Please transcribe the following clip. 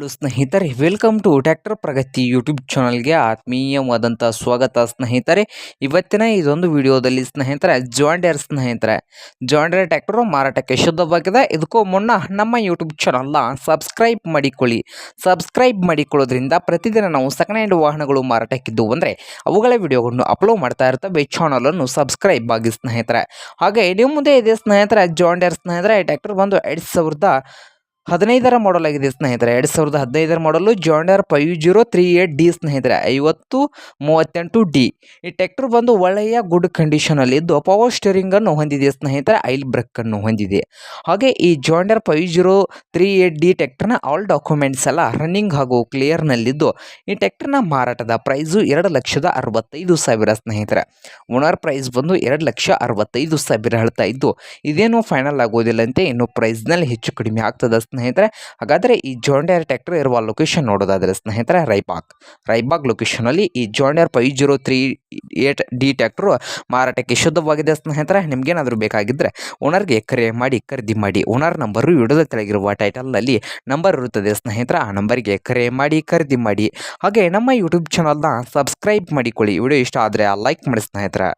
Hello ಸ್ನೇಹಿತರೆ, welcome to tractor Pragati YouTube ಚಾನಲ್ಗೆ ಆತ್ಮೀಯವಾದಂಥ ಸ್ವಾಗತ ಸ್ನೇಹಿತರೆ. ಇವತ್ತಿನ ಇದೊಂದು ವಿಡಿಯೋದಲ್ಲಿ ಸ್ನೇಹಿತರೆ ಜಾನ್ ಡೇರ್ ಟ್ರ್ಯಾಕ್ಟರ್ ಮಾರಾಟಕ್ಕೆ ಶುದ್ಧವಾಗಿದೆ. ಇದಕ್ಕೂ ಮುನ್ನ ನಮ್ಮ ಯೂಟ್ಯೂಬ್ ಚಾನಲ್ನ ಸಬ್ಸ್ಕ್ರೈಬ್ ಮಾಡಿಕೊಳ್ಳಿ. ಸಬ್ಸ್ಕ್ರೈಬ್ ಮಾಡಿಕೊಳ್ಳೋದ್ರಿಂದ ಪ್ರತಿದಿನ ನಾವು ಸೆಕೆಂಡ್ ಹ್ಯಾಂಡ್ ವಾಹನಗಳು ಮಾರಾಟಕ್ಕಿದ್ದು ಅಂದರೆ ಅವುಗಳ ವಿಡಿಯೋಗಳನ್ನು ಅಪ್ಲೋಡ್ ಮಾಡ್ತಾ ಇರ್ತವೆ. ಚಾನಲನ್ನು ಸಬ್ಸ್ಕ್ರೈಬ್ ಆಗಿ ಸ್ನೇಹಿತರೆ. ಹಾಗೆ ನಿಮ್ಮ ಮುಂದೆ ಇದೆ ಸ್ನೇಹಿತರೆ ಜಾನ್ ಡೇರ್ ಟ್ರ್ಯಾಕ್ಟರ್ ಬಂದು 2015 ಮಾಡಲ್ ಆಗಿದೆ ಸ್ನೇಹಿತರೆ. 2015 ಮಾಡಲು ಜಾನ್ ಡೇರ್ 5038D ಸ್ನೇಹಿತರೆ, 5038D. ಈ ಟ್ರ್ಯಾಕ್ಟರ್ ಬಂದು ಒಳ್ಳೆಯ ಗುಡ್ ಕಂಡೀಷನಲ್ಲಿ ಇದ್ದು ಪವರ್ ಸ್ಟೀರಿಂಗ್ ಅನ್ನು ಹೊಂದಿದೆ ಸ್ನೇಹಿತರೆ, ಆಯಿಲ್ ಬ್ರೇಕ್ ಅನ್ನು ಹೊಂದಿದೆ. ಹಾಗೆ ಈ ಜಾನ್ ಡೇರ್ 5038D ಟ್ರ್ಯಾಕ್ಟರ್ನ ಆಲ್ ಡಾಕ್ಯುಮೆಂಟ್ಸ್ ಎಲ್ಲ ರನ್ನಿಂಗ್ ಹಾಗೂ ಕ್ಲಿಯರ್ನಲ್ಲಿದ್ದು ಈ ಟ್ರ್ಯಾಕ್ಟರ್ನ ಮಾರಾಟದ ಪ್ರೈಸು 2,65,000 ಸ್ನೇಹಿತರೆ. ಓನರ್ ಪ್ರೈಸ್ ಬಂದು 2,65,000 ಹೇಳ್ತಾ ಇದ್ದು ಇದೇನು ಫೈನಲ್ ಆಗೋದಿಲ್ಲ ಅಂತೆ, ಇನ್ನು ಪ್ರೈಸ್ನಲ್ಲಿ ಹೆಚ್ಚು ಕಡಿಮೆ ಆಗ್ತದೆ ಸ್ನೇಹಿತರೆ. ಹಾಗಾದರೆ ಈ ಜಾನ್ ಡೇರ್ ಟ್ರ್ಯಾಕ್ಟರ್ ಇರುವ ಲೊಕೇಶನ್ ನೋಡೋದಾದರೆ ಸ್ನೇಹಿತರೆ ರಾಯಬಾಗ್ ಲೊಕೇಶನಲ್ಲಿ ಈ ಜಾನ್ ಡೇರ್ 5038D ಟ್ರ್ಯಾಕ್ಟರ್ ಮಾರಾಟಕ್ಕೆ ಶುದ್ಧವಾಗಿದೆ ಸ್ನೇಹಿತರೆ. ನಿಮಗೇನಾದರೂ ಬೇಕಾಗಿದ್ದರೆ ಓನರ್ಗೆ ಕರೆ ಮಾಡಿ ಖರೀದಿ ಮಾಡಿ. ಓನರ್ ನಂಬರು ವಿಡಿಯೋದ ಕೆಳಗಿರುವ ಟೈಟಲ್ನಲ್ಲಿ ನಂಬರ್ ಇರುತ್ತದೆ ಸ್ನೇಹಿತರೆ, ಆ ನಂಬರಿಗೆ ಕರೆ ಮಾಡಿ ಖರೀದಿ ಮಾಡಿ. ಹಾಗೆ ನಮ್ಮ ಯೂಟ್ಯೂಬ್ ಚಾನಲ್ನ ಸಬ್ಸ್ಕ್ರೈಬ್ ಮಾಡಿಕೊಳ್ಳಿ. ವಿಡಿಯೋ ಇಷ್ಟ ಆದರೆ ಲೈಕ್ ಮಾಡಿ ಸ್ನೇಹಿತರೆ.